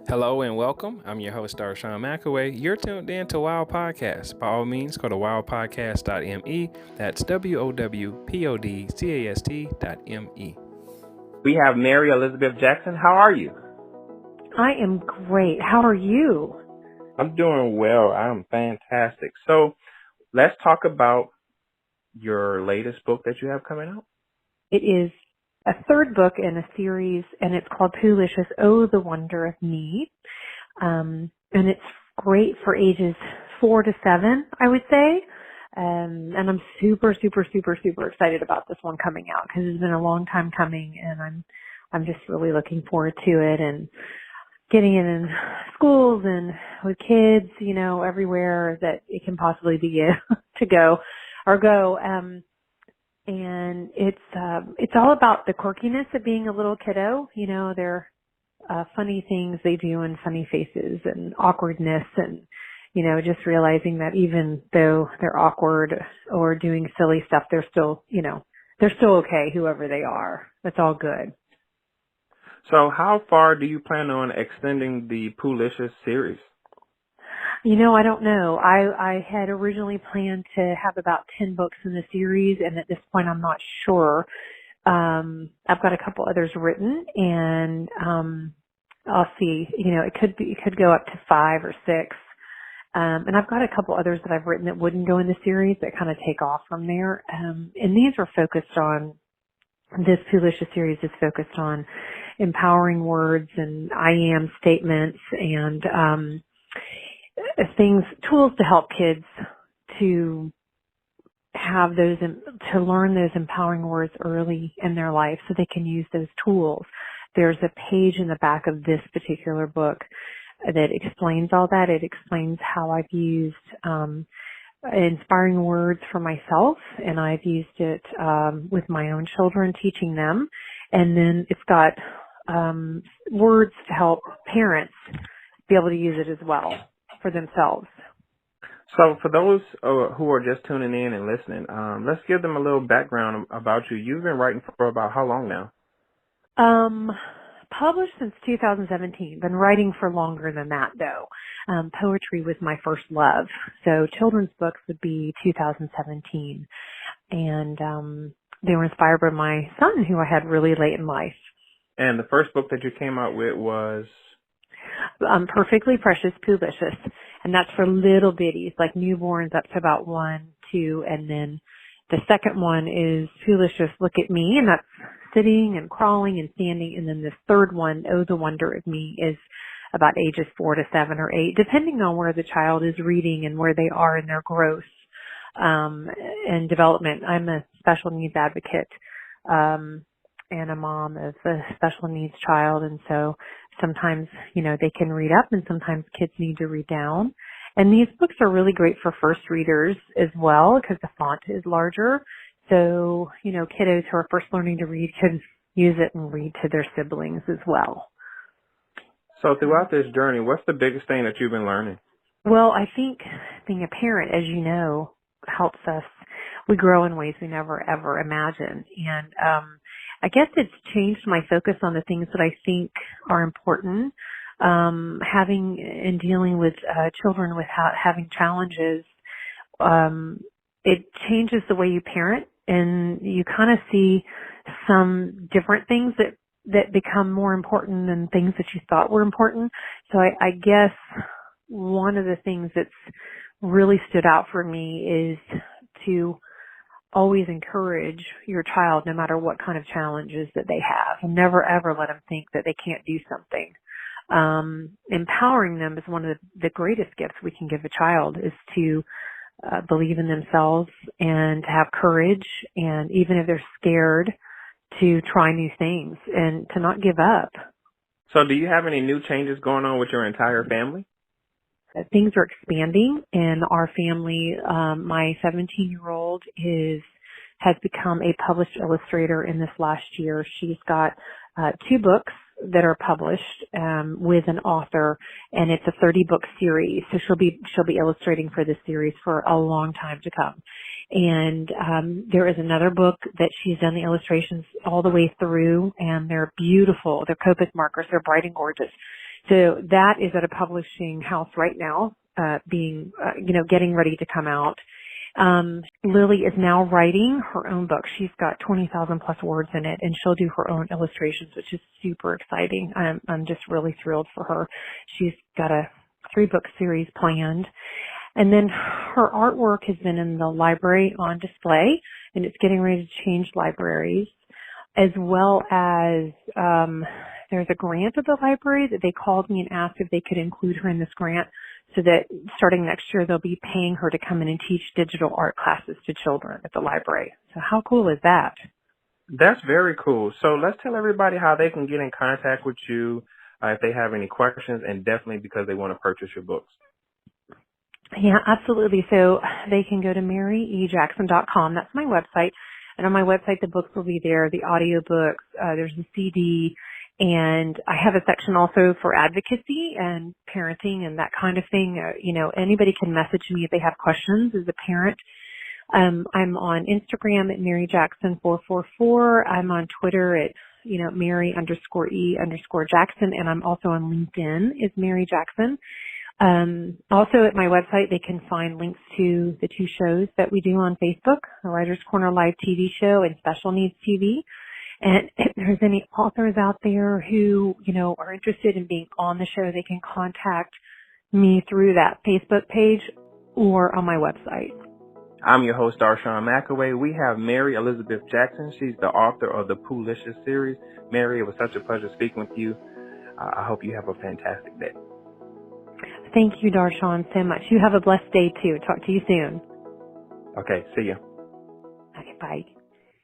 Hello and welcome. I'm your host, Darshawn McAway. You're tuned in to Wow Podcast. By all means, go to wowpodcast.me. That's wowpodcast.me. We have Mary Elizabeth Jackson. How are you? I am great. How are you? I'm doing well. I'm fantastic. So let's talk about your latest book that you have coming out. It is a third book in a series, and it's called Poohlicious, the Wonder of Me. And it's great for ages 4 to 7, I would say. And I'm super excited about this one coming out because it's been a long time coming, and I'm just really looking forward to it and getting it in schools and with kids, everywhere that it can possibly be to go. And it's all about the quirkiness of being a little kiddo. They're funny things they do and funny faces and awkwardness and, just realizing that even though they're awkward or doing silly stuff, they're still okay, whoever they are. That's all good. So how far do you plan on extending the Poohlicious series? I don't know. I had originally planned to have about 10 books in the series, and at this point I'm not sure. I've got a couple others written, and I'll see. It could go up to 5 or 6. And I've got a couple others that I've written that wouldn't go in the series that kind of take off from there. And these are focused on, this Poohlicious series is focused on empowering words and I am statements and tools to help kids to have to learn those empowering words early in their life so they can use those tools. There's a page in the back of this particular book that explains all that. It explains how I've used inspiring words for myself, and I've used it with my own children, teaching them. And then it's got words to help parents be able to use it as well for themselves. So for those who are just tuning in and listening, let's give them a little background about you. You've been writing for about how long now? Published since 2017. Been writing for longer than that, though. Poetry was my first love. So children's books would be 2017. And they were inspired by my son, who I had really late in life. And the first book that you came out with was? Perfectly Precious Poohlicious. And that's for little bitties, like newborns up to about 1, 2, and then the second one is Poohlicious Look at Me, and that's sitting and crawling and standing. And then this third one, the Wonder of Me, is about ages 4 to 7 or 8, depending on where the child is reading and where they are in their growth and development. I'm a special needs advocate and a mom of a special needs child, and so sometimes, they can read up and sometimes kids need to read down. And these books are really great for first readers as well because the font is larger. So, kiddos who are first learning to read can use it and read to their siblings as well. So throughout this journey, what's the biggest thing that you've been learning? Well, I think being a parent, as you know, helps us. We grow in ways we never, ever imagined. And I guess it's changed my focus on the things that I think are important. Having and dealing with children with having challenges, it changes the way you parent, and you kind of see some different things that become more important than things that you thought were important. So I guess one of the things that's really stood out for me is to always encourage your child, no matter what kind of challenges that they have, and never ever let them think that they can't do something. Empowering them is one of the greatest gifts we can give a child, is to believe in themselves and to have courage, and even if they're scared, to try new things and to not give up. So do you have any new changes going on with your entire family? Things are expanding in our family. My 17-year-old has become a published illustrator in this last year. She's got 2 books that are published with an author, and it's a 30-book series. So she'll be illustrating for this series for a long time to come. And there is another book that she's done the illustrations all the way through, and they're beautiful. They're Copic markers. They're bright and gorgeous. So that is at a publishing house right now, getting ready to come out. Lily is now writing her own book. She's got 20,000 plus words in it, and she'll do her own illustrations, which is super exciting. I'm just really thrilled for her. She's got a 3-book series planned. And then her artwork has been in the library on display, and it's getting ready to change libraries, as well as there's a grant at the library that they called me and asked if they could include her in this grant so that starting next year they'll be paying her to come in and teach digital art classes to children at the library. So how cool is that? That's very cool. So let's tell everybody how they can get in contact with you if they have any questions, and definitely because they want to purchase your books. Yeah, absolutely. So they can go to maryejackson.com. That's my website. And on my website, the books will be there, the audiobooks, there's a CD, and I have a section also for advocacy and parenting and that kind of thing. Anybody can message me if they have questions as a parent. I'm on Instagram at maryjackson444. I'm on Twitter at, Mary_E_Jackson, and I'm also on LinkedIn as Mary Jackson. Also at my website, they can find links to the 2 shows that we do on Facebook, the Writer's Corner Live TV show and Special Needs TV. And if there's any authors out there who, are interested in being on the show, they can contact me through that Facebook page or on my website. I'm your host, Darshawn McAway. We have Mary Elizabeth Jackson. She's the author of the Poohlicious Series. Mary, it was such a pleasure speaking with you. I hope you have a fantastic day. Thank you, Darshawn, so much. You have a blessed day, too. Talk to you soon. Okay, see ya. Okay, bye.